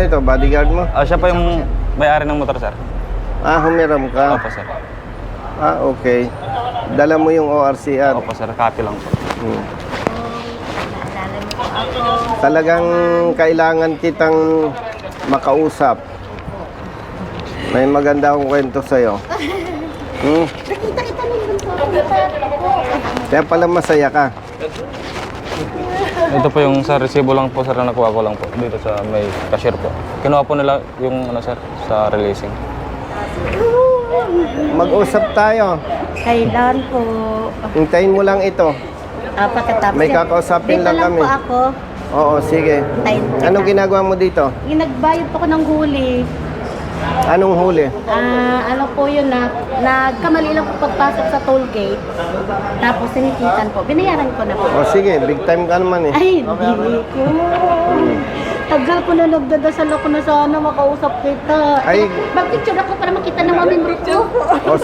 Ito, bodyguard mo? Siya pa yung may-ari ng motor, sir. Humiram ka? Opo, sir. Okay. Dala mo yung ORCR? Opo, sir. Copy lang po. Talagang kailangan kitang makausap. May maganda akong kwento sa'yo. Nakita kita nung Kaya pala masaya ka. Ito po yung sa resibo lang po, sir, na nakuha ko lang po. Dito sa may cashier po. Kinuha po nila yung, sir, sa releasing. Mag-usap tayo. Kailan po? Hintayin mo lang ito. Pagkatapos May kakausapin lang kami. Dito lang po ako. Oo, sige. Hintayin po Anong kita. ginagawa mo dito? Yung nagbayad po ko ng huli. Anong huli? Ano po yun na, nagkamali lang po pagpasok sa toll gate. Tapos sinikitan po. Binayaran ko na po. O sige, big time ka naman eh. Ay, hindi ko. Tagal ko na nagdadasal ako na sana makausap kita. Ay. Mag-picture ako para makita ng mamimro ko. O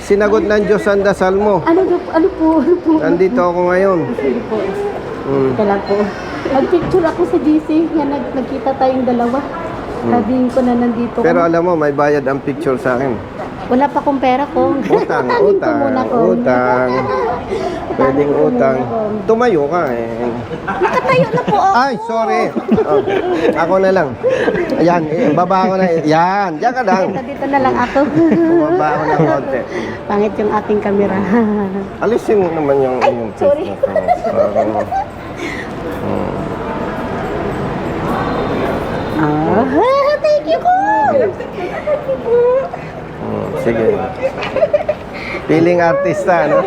sinagot ng Diyos ang dasal mo. Ano po? Nandito ako ngayon. Sige po. Mm. Ito lang po. Mag-picture ako sa GC. Yan, nagkita tayong dalawa. Sabihin ko na nandito Pero ka. alam mo, may bayad ang picture sa akin. Wala pa akong pera ko. Utang, Tatanin ko utang, muna ko. utang. Pwedeng utang. Tumayo ka eh. Nakatayo na po ako. Ay, sorry. Oh, ako na lang. Ayan, baba ako na. Yan, diyan ka lang. Dito na lang ako. Baba ako ng konti. Pangit yung aking kamera. Alisin mo naman yung sorry. face mo. Parang, Thank you ko. sige. Piling artista, no?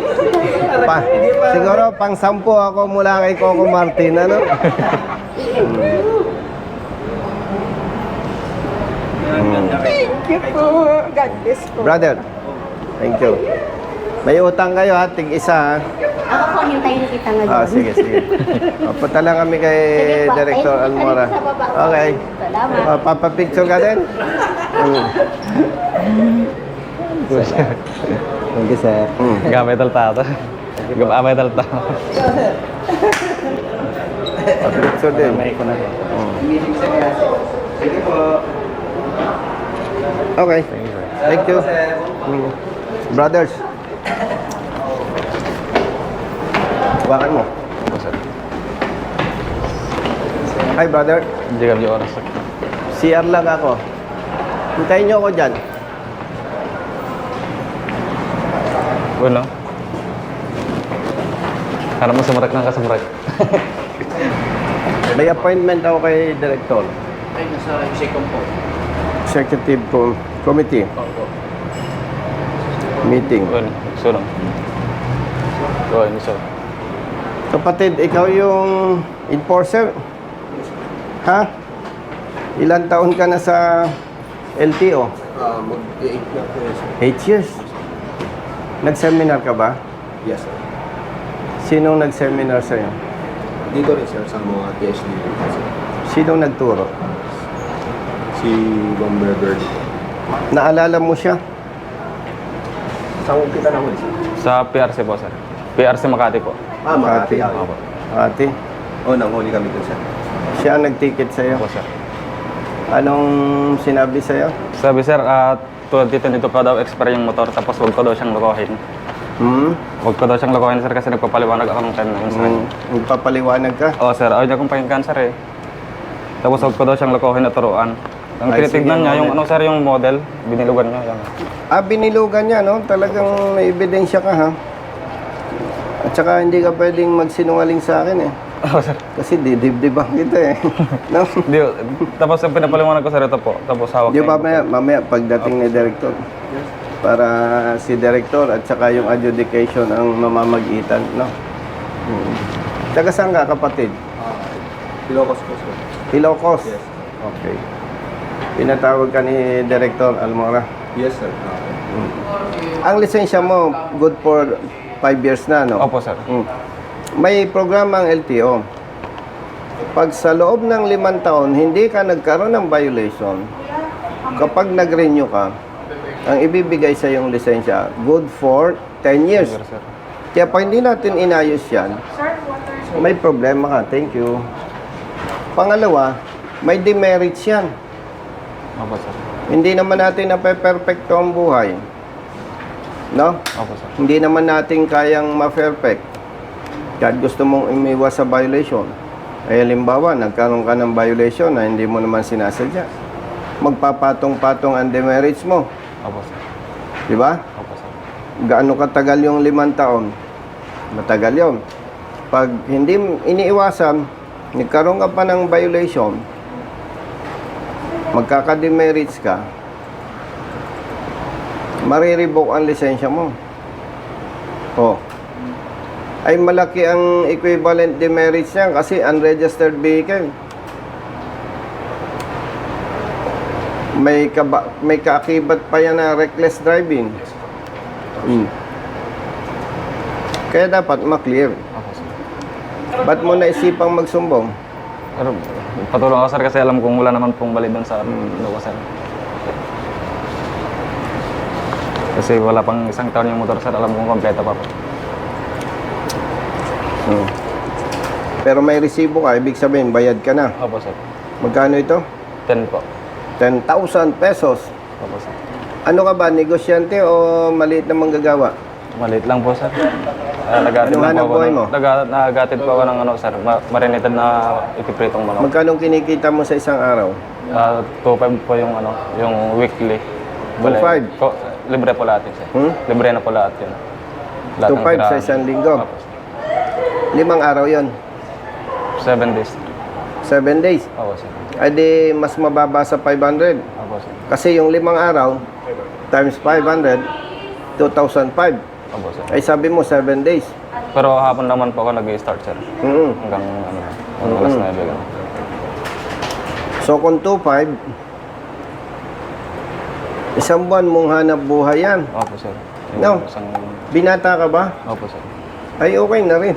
Siguro pang 10 ako mula kay Coco Martin, ano? Thank you po. God bless po. Brother, thank you. May utang kayo ha, tig-isa ha. Ako po, hintayin kita ngayon. Sige, sige. Punta lang kami kay Sige po. Director Ay, Almora. sa baba. Okay. Salamat. Papapicture ka din? Thank you, sir. Gamay talta ito. Gamay talta. Papapicture din. May ko na po. Sige po. Okay. Thank you. Brothers. Bakan mo. Opo, sir. Hi, brother. Hindi kami oras. CR lang ako. Hintayin niyo ako dyan. Bueno. Karena mo sumrak ng kasumrak. May appointment ako kay Director. Ay, nasa Execom po. Executive Committee Opo. meeting. Bueno, sunong. Oh, ini sir. Kapatid, ikaw yung enforcer? Ha? Ilan taon ka na sa LTO? Mag-8 na po yun, sir. 8 years. Nag-seminar ka ba? Yes, sir. Sinong nag-seminar sa'yo? Dito rin, sir, sa mga PhD rin po, sir. Sinong nagturo? Si Bomber Bird. Naalala mo siya? Saan kita naman, sir? Sa PRC po, sir. PRC Makati po. Makati. Opo. Ate, Oh, nanghuli kami dun, sir. siya ang nag-ticket sa'yo. Opo, sir. Anong sinabi sa'yo? Sabi, sir, 2022 pa daw expire yung motor, tapos huwag ko daw siyang lokohin. Huwag ko daw siyang lokohin, sir, kasi nagpapaliwanag ako ng timeline sa kanya. Magpapaliwanag ka? Oo, sir. Ayaw niya kong pakinggan, sir, eh. Tapos huwag ko daw siyang lokohin at turuan. Ang Ay, sige, tinitignan niya, yung model. sir, yung model, binilugan niya. Yan. Binilugan niya, no? Talagang may ebidensya ka, ha? At saka hindi ka pwedeng magsinungaling sa akin, eh. Oo, sir. Kasi didibdiban kita, eh. No? Di, tapos ang pinapaliwanag ko, sir, ito po. Tapos hawak Di ba niya. mamaya pagdating ni Director, para si Director at saka yung adjudication ang mamamagitan, no? Taga saan ka, kapatid? Ilocos po, sir. Ilocos? Yes. Okay. Pinatawag ka ni Director Almora. Yes, sir. Ang lisensya mo, good for 5 years na, no? Opo, sir. May programa ang LTO. Pag sa loob ng 5 taon, hindi ka nagkaroon ng violation, kapag nag-renew ka, ang ibibigay sa yung lisensya, good for 10 years. Sir, sir. Kaya pag hindi natin inayos yan, may problema ka. Thank you. Pangalawa, may demerits yan. Opo, sir. Hindi naman natin nape-perfecto ang buhay. No? Opo, sir. Hindi naman natin kayang ma-perfect. Kahit gusto mong umiwas sa violation. Ay halimbawa, nagkaroon ka ng violation na hindi mo naman sinasadya. Magpapatong-patong ang demerits mo. Opo, sir. Di ba? Opo, sir. Gaano katagal yung 5 taon? Matagal yun. Pag hindi iniiwasan, nagkaroon ka pa ng violation, magkaka-demerits ka, marirevoke ang lisensya mo. Oh. Ay malaki ang equivalent demerits niyan kasi unregistered vehicle. May kaakibat pa yan na reckless driving. Kaya dapat ma-clear. Opo, sir. Ba't mo naisipang magsumbong? Pero patulong ako, sir, kasi alam kong wala naman pong bali doon sa loob, sir. Kasi wala pang 1 taon yung motor, sir. Alam kong kompleto pa po. Pero may resibo ka, ibig sabihin, bayad ka na. Opo, sir. Magkano ito? 10 po. 10,000 pesos. Opo, sir. Ano ka ba, negosyante o maliit na manggagawa? Maliit lang po, sir. Nagatid Anong lang hanap po ako buhay ng- mo? Nagatid po ako ng ano, sir, marinated na ipipritong manok. Magkano kinikita mo sa isang araw? 2.5 po yung ano, yung weekly. 2.5? Libre po lahat yun, sir. Libre na po lahat yun. Lahat ng 2.5 sa tirahan. isang linggo? Opo, sir. 5 araw yon, 7 days. 7 days. Opo, sir. Ay di, mas mababa sa 500. Opo, sir. Kasi yung 5 araw, times 500, 2,005. Opo, sir. Ay sabi mo, 7 days. Pero hapon naman po ako nag-start, sir. Mm. Hanggang ano, alas 9. Ganun. So kung 2,500, isang buwan mong hanap buhay yan. Opo, sir. No. Binata ka ba? Opo, sir. Ay okay na rin.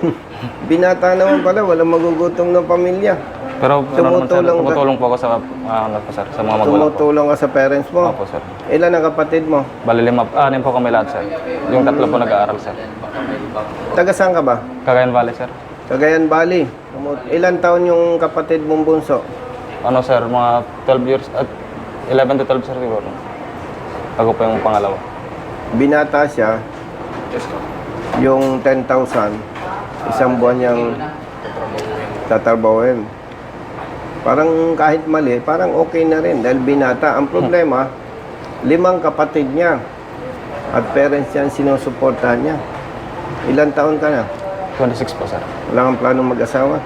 Binata naman pala, walang magugutom ng pamilya. Pero ano naman, sir, Tumutulong ka? tumutulong po ako sa, ano po, sir, sa mga magulang po. Tumutulong ka sa parents mo. Opo, sir. Ilan ang kapatid mo? Bali 6 po kami lahat, sir. Yung 3 po nag-aaral, sir. Taga saan ka ba? Cagayan Valley, sir. Cagayan Valley. Ilan taon yung kapatid mong bunso? Ano, sir, mga 12 years, at 11 to 12, sir, siguro. Ako po yung pangalawa. Binata siya, yung 10,000, isang buwan niyang tatrabahuin. Parang kahit mali, parang okay na rin dahil binata. Ang problema, 5 kapatid niya at parents niya ang sinusuportahan niya. Ilan taon ka na? 26 po, sir. Wala kang planong mag-asawa?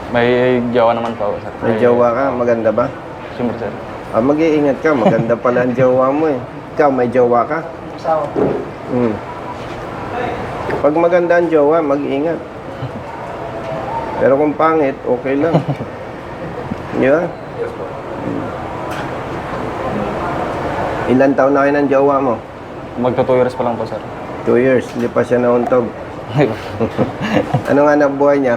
May jowa naman po ako, sir. May jowa ka? Maganda ba? Siyempre, sir. Mag-iingat ka. Maganda pala ang jowa mo eh. Ikaw, may jowa ka? Asawa. Pag maganda ang jowa, mag-iingat. Pero kung pangit, okay lang. Di ba? Ilan taon na kayo ng jowa mo? Magto 2 years pa lang po, sir. 2 years, hindi pa siya nauntog. Ano nga na buhay niya?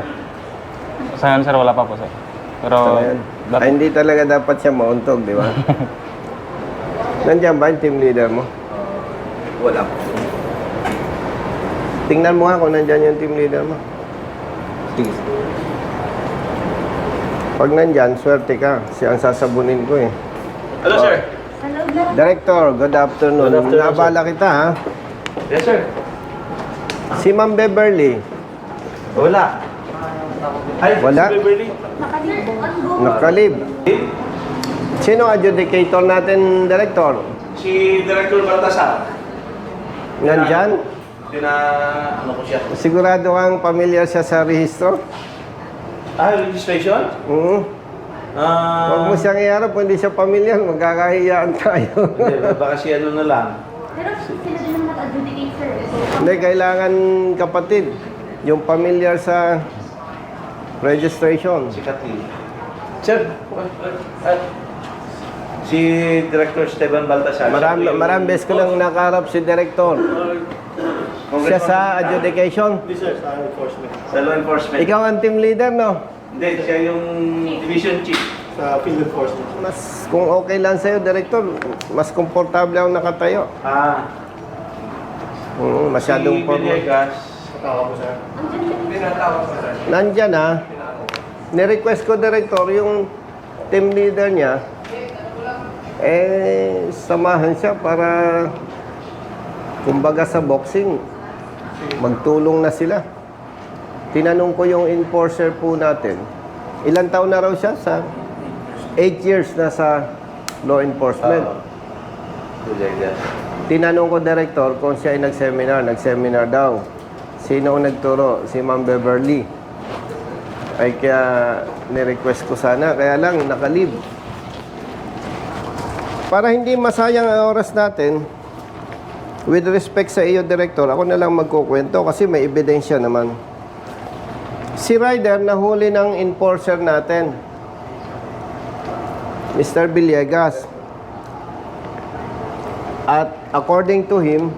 Sa ngayon, sir, wala pa po, sir. Pero, Sa ngayon? Ay, hindi talaga dapat siya mauntog, di ba? Nandiyan ba yung team leader mo? Wala. Tingnan mo nga kung nandiyan yung team leader mo. Sige. Pag nandyan, swerte ka. Siya ang sasabunin ko eh. Hello, sir. Director, good afternoon. Good afternoon, Nabala kita ha. Yes, sir. Si Ma'am Beverly, Wala. Ay, Wala? si Beverly. nakalib. Sino adjudicator natin, Director? Si Director Baltasar. Nandyan? Ano ko siya? Sigurado kang familiar siya sa rehistro? Registration? Huwag mo siyang iharap kung hindi siya familiar, magkakahiyaan tayo. Hindi, baka si ano na lang. Pero sila din naman mag-adjudicate, sir. Hindi, kailangan kapatid. Yung familiar sa registration. Si Kathleen. Sir, si Director Esteban Baltasar. Maraming beses ko lang nakaharap si Director. Siya sa adjudication. Hindi, sir, sa enforcement. Sa law enforcement. Ikaw ang team leader, no? Hindi, siya yung division chief. Sa field enforcement. Kung okay lang sa'yo, Director, mas komportable ako nakatayo. Masyadong Si formal. Villegas. Nandyan ha. Nirequest ko, Director, yung team leader niya, samahan siya para, kumbaga sa boxing, magtulong na sila. Tinanong ko yung enforcer po natin, ilang taon na raw siya? 8 years na sa law enforcement. Tinanong ko director kung siya ay nag-seminar daw. Sino ang nagturo? Si Ma'am Beverly. Ay kaya ni-request ko sana, kaya lang nakalib. Para hindi masayang ang oras natin, with respect sa iyo, Director, ako na lang magkukwento kasi may ebidensya naman. Si Ryder nahuli ng enforcer natin, Mr. Villegas. At according to him,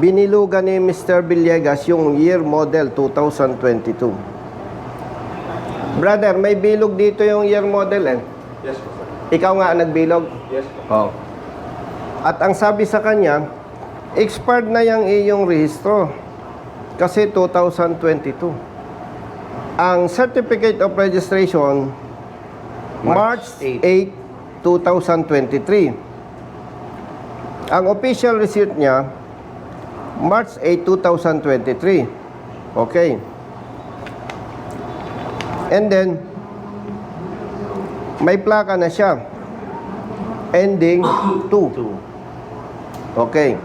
binilugan ni Mr. Villegas yung year model 2022. Brother, may bilog dito yung year model Yes po, sir. Ikaw nga ang nagbilog? Yes po. Oh. At ang sabi sa kanya, expired na yung iyong rehistro. Kasi 2022. Ang Certificate of Registration, March 8, 2023. Ang official receipt niya, March 8, 2023. Okay. And then, may plaka na siya. Ending 2. Okay.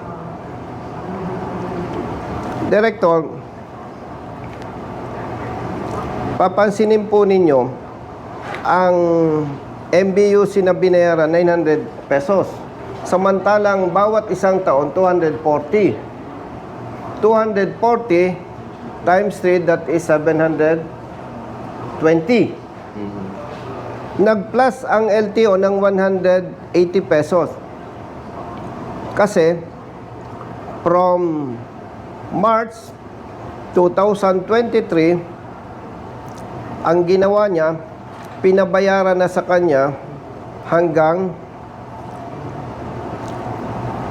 Director, papansinin po ninyo, ang MBUC na binayaran 900 pesos. Samantalang bawat isang taon 240. 240 times 3, that is 720. Nag-plus ang LTO ng 180 pesos. Kasi from March 2023, ang ginawa niya, pinabayaran na sa kanya hanggang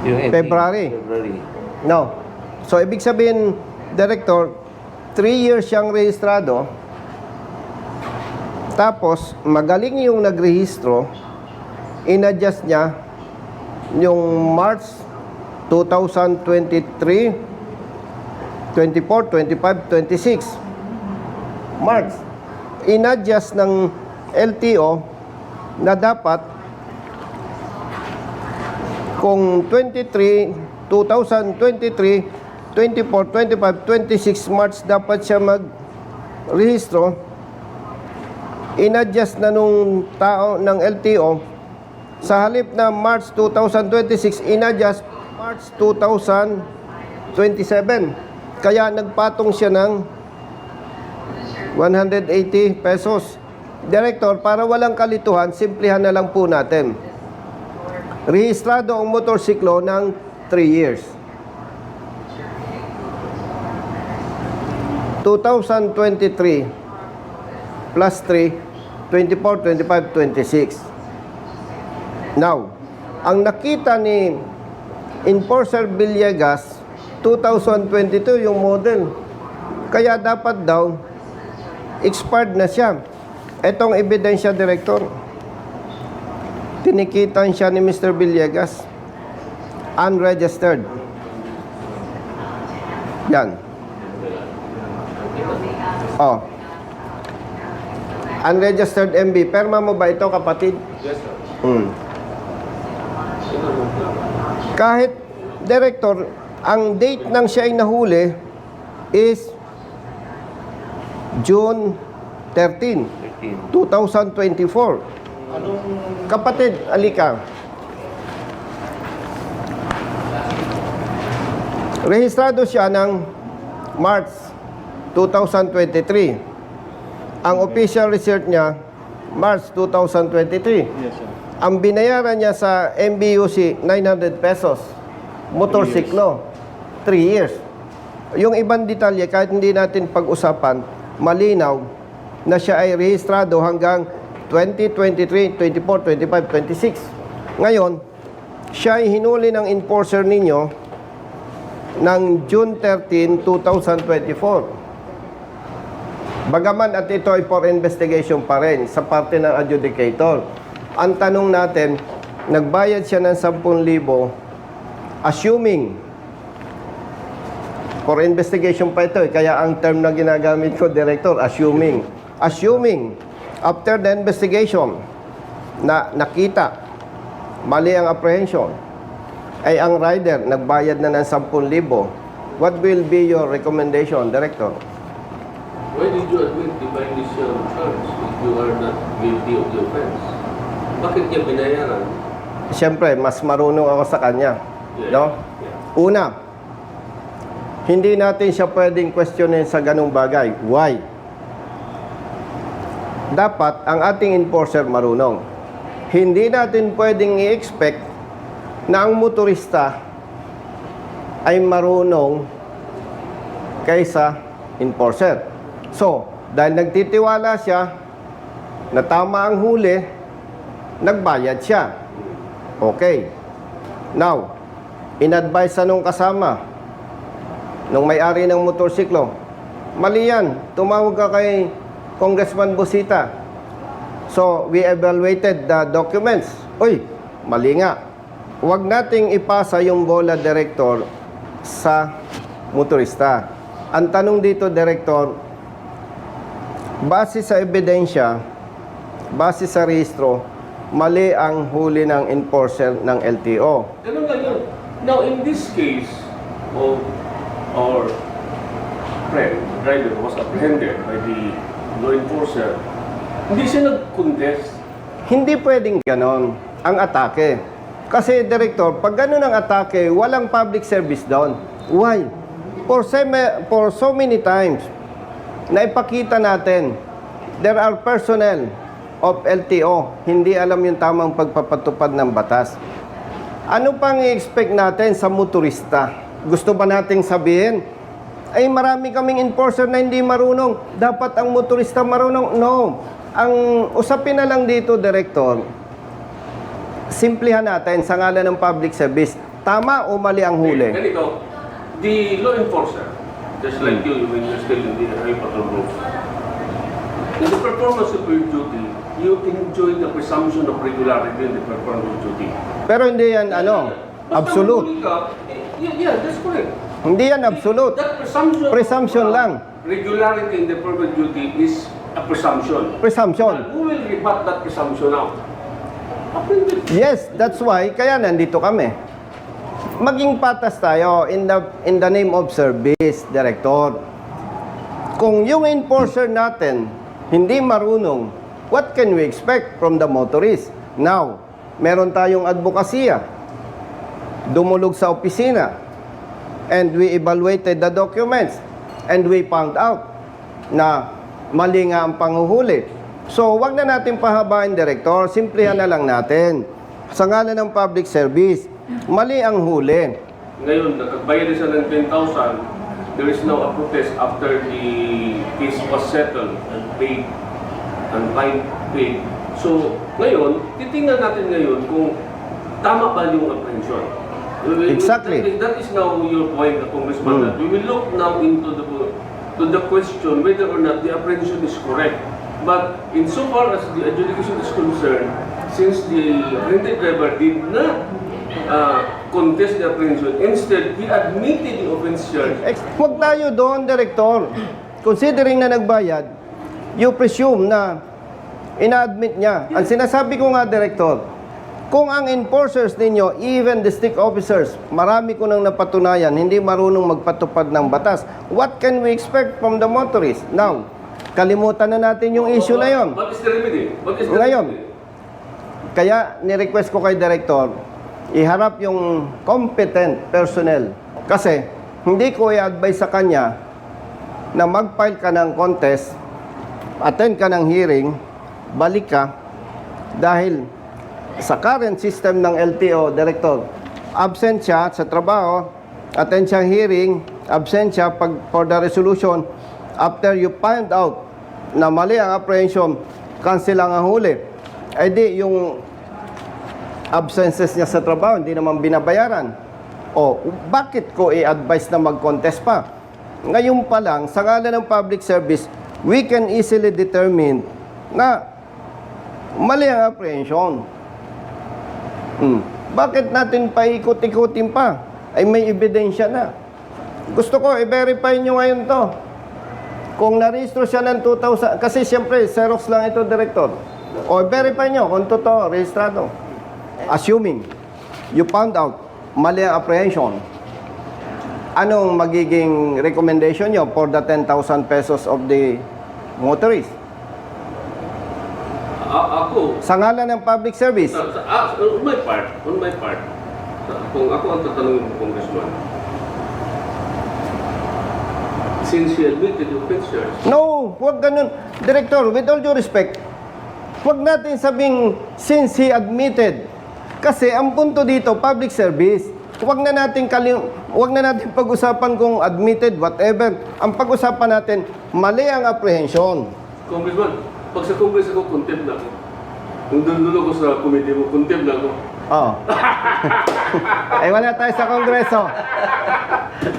February. No. So, ibig sabihin, Director, 3 years siyang rehistrado. Tapos, magaling yung nagrehistro, in-adjust niya yung March 2023, 24, 25, 26. March. In-adjust ng LTO na dapat kung 2023, 24, 25, 26 March dapat siya mag-rehistro. In-adjust na nung tao ng LTO, sa halip na March 2026, in-adjust March 2027. Kaya nagpatong siya ng 180 pesos. Director, para walang kalituhan, simplihan na lang po natin. Rehistrado ang motorsiklo ng 3 years. 2023 plus 3, 24, 25, 26. Now, ang nakita ni Enforcer Villegas, 2022 yung model. Kaya dapat daw, expired na siya. Etong ebidensya, Director. Tinikitan siya ni Mr. Villegas. Unregistered. Yan. Oh. Unregistered MB. Perma mo ba ito, kapatid? Yes, sir. Kahit, Director, ang date ng siya ay nahuli is June 13, 2024. Kapatid, alika. Rehistrado siya ng March 2023. Ang official receipt niya, March 2023. Yes, sir. Ang binayaran niya sa MBUC, 900 pesos. Motorsiklo, 3 years. Yung ibang detalye, kahit hindi natin pag-usapan, malinaw na siya ay rehistrado hanggang 2023, 24, 25, 26. Ngayon, siya ay hinuli ng enforcer ninyo ng June 13, 2024. Bagaman at ito ay for investigation pa rin sa parte ng adjudicator. Ang tanong natin, nagbayad siya ng 10,000 assuming for investigation pa ito, kaya ang term na ginagamit ko, Director, assuming after the investigation na nakita mali ang apprehension ay ang rider nagbayad na ng 10,000, what will be your recommendation, Director? Why did you admit the initial charge if you are not guilty of the offense? Bakit niya binayaran? Siyempre, mas marunong ako sa kanya. Yeah. No? Yeah. Una, hindi natin siya pwedeng questionin sa ganung bagay. Why? Dapat ang ating enforcer marunong. Hindi natin pwedeng i-expect na ang motorista ay marunong kaysa enforcer. So, dahil nagtitiwala siya na tama ang huli, nagbayad siya. Okay. Now, in-advise sa nung kasama, nung may-ari ng motorsiklo, mali yan, tumawag ka kay Congressman Busita. So, we evaluated the documents. Uy, mali nga. Huwag nating ipasa yung bola, Director, sa motorista. Ang tanong dito, Director, base sa ebidensya, base sa rehistro, mali ang huli ng enforcer ng LTO. Ganun lang yun. Now, in this case of our friend, driver was apprehended by the law enforcer, hindi siya nag-contest. Hindi pwedeng ganon ang atake. Kasi, Director, pag ganon ang atake, walang public service doon. Why? For so many times, na ipakita natin, there are personnel of LTO, hindi alam yung tamang pagpapatupad ng batas. Ano pang i-expect natin sa motorista? Gusto ba nating sabihin, ay marami kaming enforcer na hindi marunong, dapat ang motorista marunong? No. Ang usapin na lang dito, Director, simplihan natin sa ngalan ng public service, tama o mali ang huli? Ganito, the law enforcer, just like you when you're still in the highway patrol group, in the performance of your duty, you enjoy the presumption of regularity in the performance of duty. Pero hindi yan, Basta absolute. mahuli ka, yeah, that's correct. Hindi yan absolute. That presumption lang. Regularity in the performance of duty is a presumption. Presumption. But who will rebut that presumption now? Apprentice. Yes, that's why, kaya nandito kami. Maging patas tayo in the name of service, Director. Kung yung enforcer natin hindi marunong, what can we expect from the motorist? Now, meron tayong advokasya. Dumulog sa opisina. And we evaluated the documents. And we found out na mali nga ang panguhuli. So, wag na natin pahabain, Director. Simplihan na lang natin. Sa ngalan ng public service, mali ang huli. Ngayon, nakagbayad siya ng 10,000. There is now a protest after the case was settled and paid and fine paid. So, ngayon, titingnan natin ngayon kung tama ba yung apprehension. Exactly. That is now your point, Congressman. That we will look now into the question whether or not the apprehension is correct. But insofar as the adjudication is concerned, since the apprehended driver did not contest the apprehension, instead, he admitted the offense charge. Huwag tayo doon, Director. Considering na nagbayad, you presume na ina-admit niya. Ang sinasabi ko nga, Director, kung ang enforcers ninyo, even district officers, marami ko nang napatunayan, hindi marunong magpatupad ng batas, what can we expect from the motorist? Now, kalimutan na natin yung issue na yon. What is the remedy? What is the Ngayon, remedy? kaya ni-request ko kay Director, iharap yung competent personnel. Kasi, hindi ko i-advise sa kanya na mag-file ka ng contest, attend ka ng hearing, balik ka, dahil sa current system ng LTO, Director, absent siya sa trabaho, attend siya hearing, absent siya for the resolution, after you find out na mali ang apprehension, cancel lang ang huli. Ay di, yung absences niya sa trabaho, hindi naman binabayaran. O, bakit ko i-advise na mag-contest pa? Ngayon pa lang, sa ngalan ng public service, we can easily determine na mali ang apprehension. Bakit natin paikot-ikutin pa? Ay may ebidensya na. Gusto ko, i-verify nyo ngayon to. Kung narehistro siya ng 2,000, kasi siyempre, Xerox lang ito, Director. O verify nyo kung totoo, rehistrado. Assuming, you found out, mali ang apprehension. Anong magiging recommendation nyo for the 10,000 pesos of the motorist? Ako, Sa ngalan ng public service, on my part, kung ako ang tatanungin mo, Congressman, since he admitted the offenses, no, huwag ganun. Director, with all due respect, huwag natin sabing since he admitted. Kasi ang punto dito, public service. Huwag na natin pag-usapan kung admitted, whatever. Ang pag-usapan natin, mali ang apprehension. Congressman, pag sa Congress ako, contempt na ako. Kung dulo ko sa committee mo, contempt na ako. Oh. Ay, wala tayo sa Kongreso.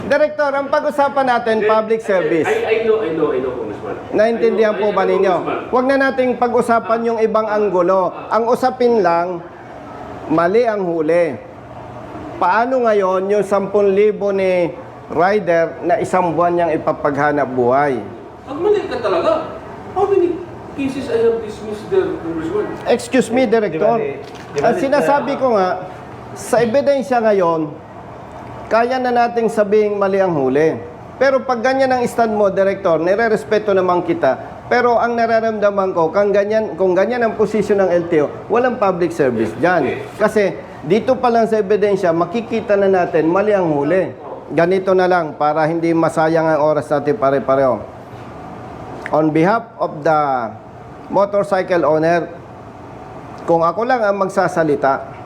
Director, ang pag-usapan natin, public service. I know, Congressman. Naintindihan po ba ninyo? Huwag na nating pag-usapan yung ibang anggulo. Ang usapin lang, mali ang huli. Paano ngayon yung 10,000 ni rider na isang buwan niyang ipapaghanap buhay? Pag mali ka talaga, how many cases I have dismissed there, Congressman? Excuse me, Director. Ang sinasabi ko nga, sa ebidensya ngayon, kaya na nating sabing mali ang huli. Pero pag ganyan ang stand mo, Director, nire-respeto naman kita. Pero ang nararamdaman ko, kung ganyan ang posisyon ng LTO, walang public service dyan. Kasi dito pa lang sa ebidensya, makikita na natin mali ang huli. Ganito na lang, para hindi masayang ang oras natin pare-pareho. On behalf of the motorcycle owner, kung ako lang ang magsasalita,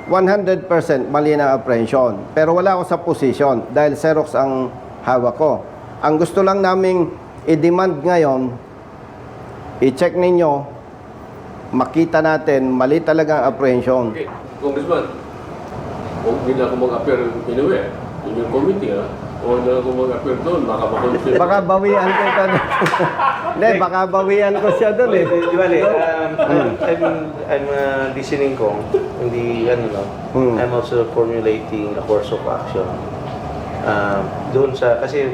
100% mali na apprehension. Pero wala ako sa position dahil Xerox ang hawak ko. Ang gusto lang naming i-demand ngayon, i-check ninyo, makita natin, mali talaga ang apprehension. Okay, Congressman, huwag nila ako mag-appear anywhere. In your committee, ha? Huwag nila ako mag-appear doon, baka makonfirm. Baka bawian ko ito. Hindi, baka bawian ko siya doon eh. Di ba, I'm listening ko, hindi, I'm also formulating a course of action. Doon sa, kasi,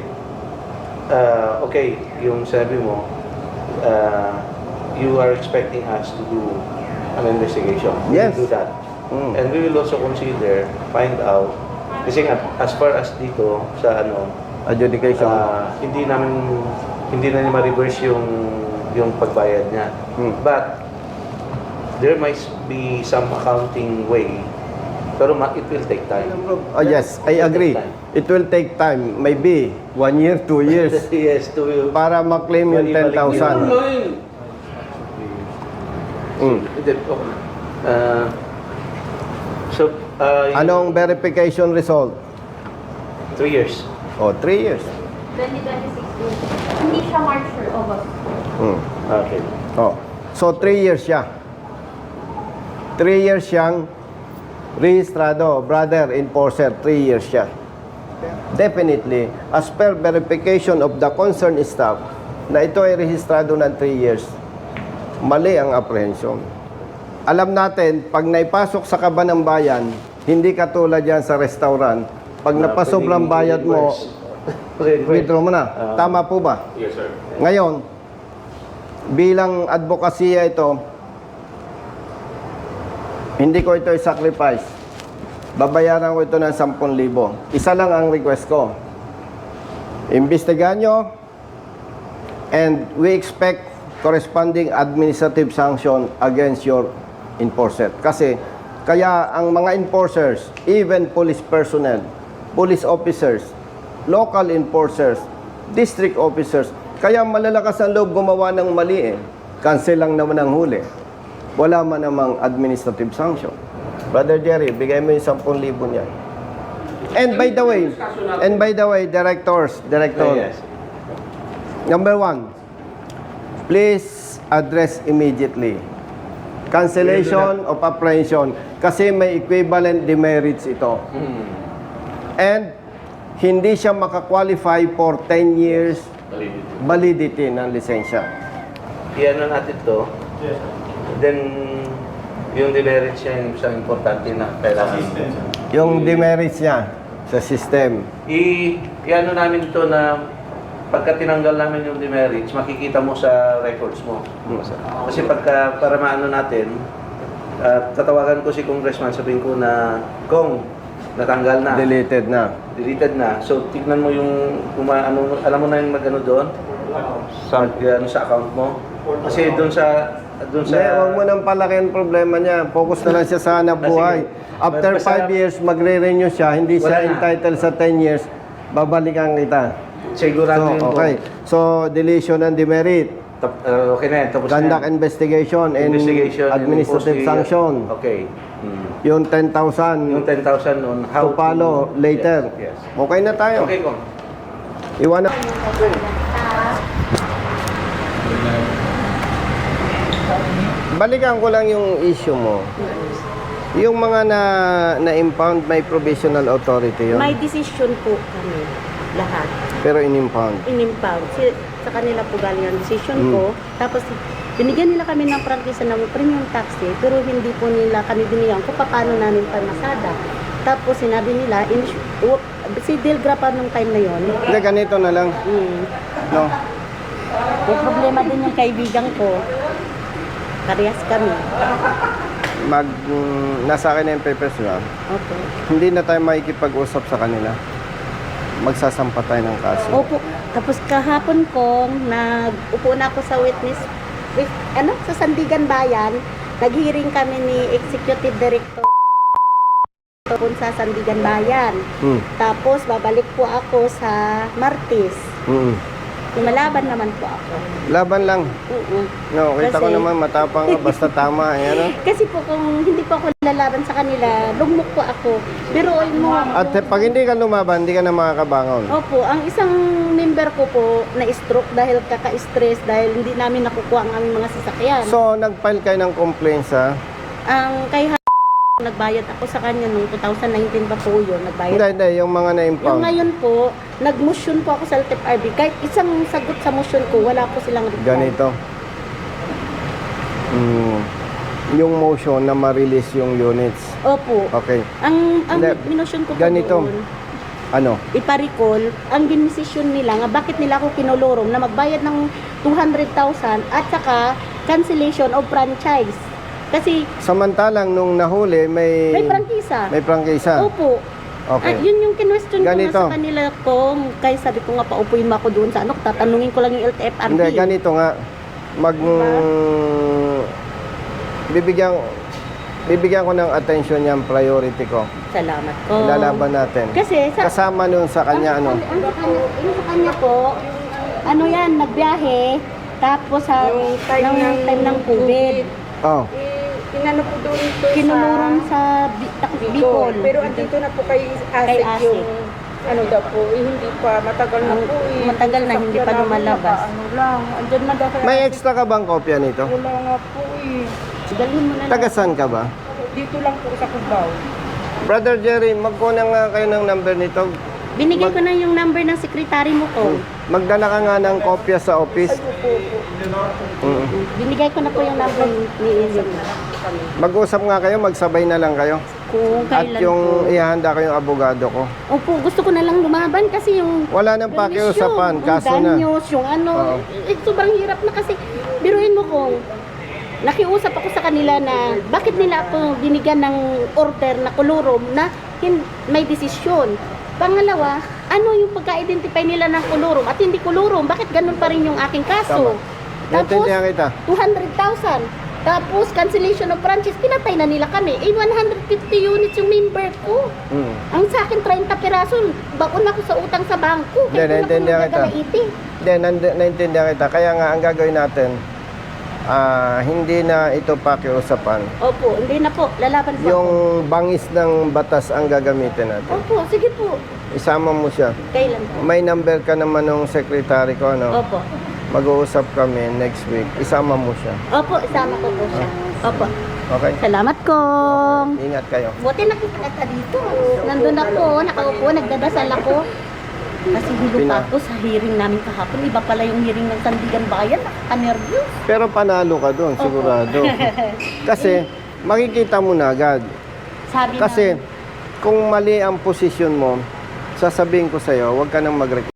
okay, yung sabi mo, you are expecting us to do an investigation. We Yes. will do that. And we will also consider, find out, kasi nga, as far as dito, sa Adjudication. hindi na ma-reverse yung pagbayad niya. But there might be some accounting way, pero it will take time. Oh yes, I agree. It will take time. Maybe 1 year, 2 years. Yes, to Para maklaim yung 10,000. So, Anong verification result? 3 years. Oh, 3 years. 2026. Hindi siya March or August. Okay. Oh. So 3 years siya. 3 years siyang rehistrado, brother enforcer, 3 years siya. Definitely, as per verification of the concerned staff, na ito ay rehistrado ng 3 years, mali ang apprehension. Alam natin, pag naipasok sa kaban ng bayan, hindi katulad yan sa restaurant. Pag napasobrang bayad mo, withdraw mo na. Tama po ba? Yes, sir. Ngayon, bilang advokasya ito, hindi ko ito i-sacrifice. Babayaran ko ito ng 10,000. Isa lang ang request ko. Imbestigahan nyo, and we expect corresponding administrative sanction against your enforcer. Kasi, kaya ang mga enforcers, even police personnel, police officers, local enforcers, district officers, kaya malalakas ang loob gumawa ng mali eh. Cancel lang naman ang huli. Wala man namang administrative sanction. Brother Jerry, bigay mo yung 10,000 niyan. And by the way, director, Yes. number 1, please address immediately cancellation of apprehension kasi may equivalent demerits ito. And hindi siya makakwalify for 10 years validity ng lisensya. I-ano natin to. Then, yung demerits niya yung isang importante na kailangan. Yung demerits niya sa system. I-ano namin ito na pagka tinanggal namin yung demerits, makikita mo sa records mo. Kasi para maano natin, tatawagan ko si Congressman, sabihin ko na, Kong, natanggal na. Deleted na. Deleted na. So, tignan mo yung, alam mo na yung mag-ano doon? Sa account mo. Kasi doon sa Hindi, huwag mo nang palaki ang problema niya. Focus na lang siya sa hanap buhay. After Basta- 5 years, magre-renew siya. Hindi siya Wala na. entitled sa 10 years. Babalikan kita. sigurado So, yun okay. So, deletion and demerit. Okay na yan. Tapos Conduct na yan. investigation and Investigation, administrative yung sanction. Okay. Yung 10,000 Yung 10,000 on to how follow later. Yes. Okay na tayo. Okay, Kong. Iwan na. Balikan ko lang yung issue mo. Yung mga na-impound, may provisional authority yun. May decision po kami lahat. Pero in-impound. In-impound. Sa kanila po galing ang decision Mm. ko. Tapos binigyan nila kami ng prangkisa ng premium taxi, pero hindi po nila kami binigyan kung paano namin pamasada. Tapos sinabi nila, si Delgra pa nung time na yon. Hindi, ganito na lang. No? May problema din yung kaibigan ko. Parehas kami. Nasa akin na yung papers na. Okay. Hindi na tayo makikipag-usap sa kanila. Magsasampa tayo ng kaso. Opo. Tapos kahapon kong upo na ako sa sa Sandigan Bayan, nag-hearing kami ni Executive Director sa Sandigan Bayan. Tapos babalik po ako sa Martis. Lumalaban naman po ako. Laban lang. No, kita ko Kasi- naman matapang ka, basta tama. Ayan, Kasi po kung hindi po ako lalaban sa kanila, lugmok po ako. Biruin mo. At pag hindi ka lumaban, hindi ka na makakabangon. Opo, ang isang member ko po na-stroke dahil kaka-stress dahil hindi namin nakukuha ang aming mga sasakyan. So, nag-file kayo ng complaint sa... Ang kay nagbayad ako sa kanya noong 2019 pa po yun, nagbayad. Hindi, yung mga Yung na-impound. ngayon po, nag-motion po ako sa LTFRB. Kahit isang sagot sa motion ko, wala po silang reply. Ganito. Yung motion na ma-release yung units. Opo. Okay. Ang Hindi, minotion ko po ganito. doon, Ano? iparicall, ang dinesisyon nila nga bakit nila ako kinolorom na magbayad ng 200,000 at saka cancellation of franchise. Kasi Samantalang nung nahuli, may prangkisa. may prangkisa. Opo. Okay. Yun yung kinwestiyon ko Ganito. nga sa kanila kung kaya sabi ko nga paupuin mo ako doon sa tatanungin ko lang yung LTFRB. Hindi, ganito nga. Bibigyan ko ng attention yung priority ko. Salamat ko. Lalaban natin. Kasi Kasama nun sa kanya, ano? Yung sa kanya po, ano yan, nagbiyahe, tapos time ng COVID. Oh. Inano po doon ito Kinuluron sa Bicol. Pero andito na po kay Kay Asik Asik. yung ano daw po, hindi pa, matagal na po eh. Matagal na, hindi pa Sakyan lumalabas. namin, Ano lang, andyan na daw kay May Asik. extra ka bang kopya nito? Wala nga po eh. Dalhin mo na lang. Tagasan ka ba? Dito lang po sa Cubao. Brother Jerry, magkuna nga kayo ng number nito. Binigay ko na yung number ng sekretary mo ko. Magdala ka nga ng kopya sa office. Binigay ko na po yung number ni Ellen. Mag-usap nga kayo, magsabay na lang kayo. Kung At kailan yung po. ihanda ko yung abogado ko. Opo, gusto ko na lang lumaban kasi yung Wala nang pakiusapan, kaso na. danyos, yung ano, sobrang hirap na kasi biruin mo kung nakiusap ako sa kanila na bakit nila ako binigyan ng order na kolorom na may desisyon. Pangalawa, ano yung pagka-identify nila ng kolorom at hindi kolorom, bakit ganun pa rin yung aking kaso? Tapos, Naintindihan kita. 200,000. Tapos, cancellation of franchise, pinatay na nila kami. 150 units yung member ko. Ang sa akin, 30 piraso. Baon ako sa utang sa bangko. Hindi, Kaya naintindihan kita. Hindi, naintindihan kita. Kaya nga, ang gagawin natin, hindi na ito pakiusapan. Opo, hindi na po. Lalaban po Yung ako. bangis ng batas ang gagamitin natin. Opo, sige po. Isama mo siya. Kailan po? May number ka naman ng secretary ko, ano? Opo. Mag-uusap kami next week. Isama mo siya. Opo, isama ko po siya. Opo. Okay? Salamat kong. Ingat kayo. Buti nakita ka dito. Nandun ako, nakaupo, nagdadasal ako. Kasi hilo pa ako sa hearing namin kahapon. Iba pala yung hearing ng Sandigan Bayan. Nakaka-nervyos. Pero panalo ka doon, sigurado. Kasi makikita mo na agad. Sabi Kasi kung mali ang posisyon mo, sasabihin ko sa'yo, huwag ka nang magreklamo.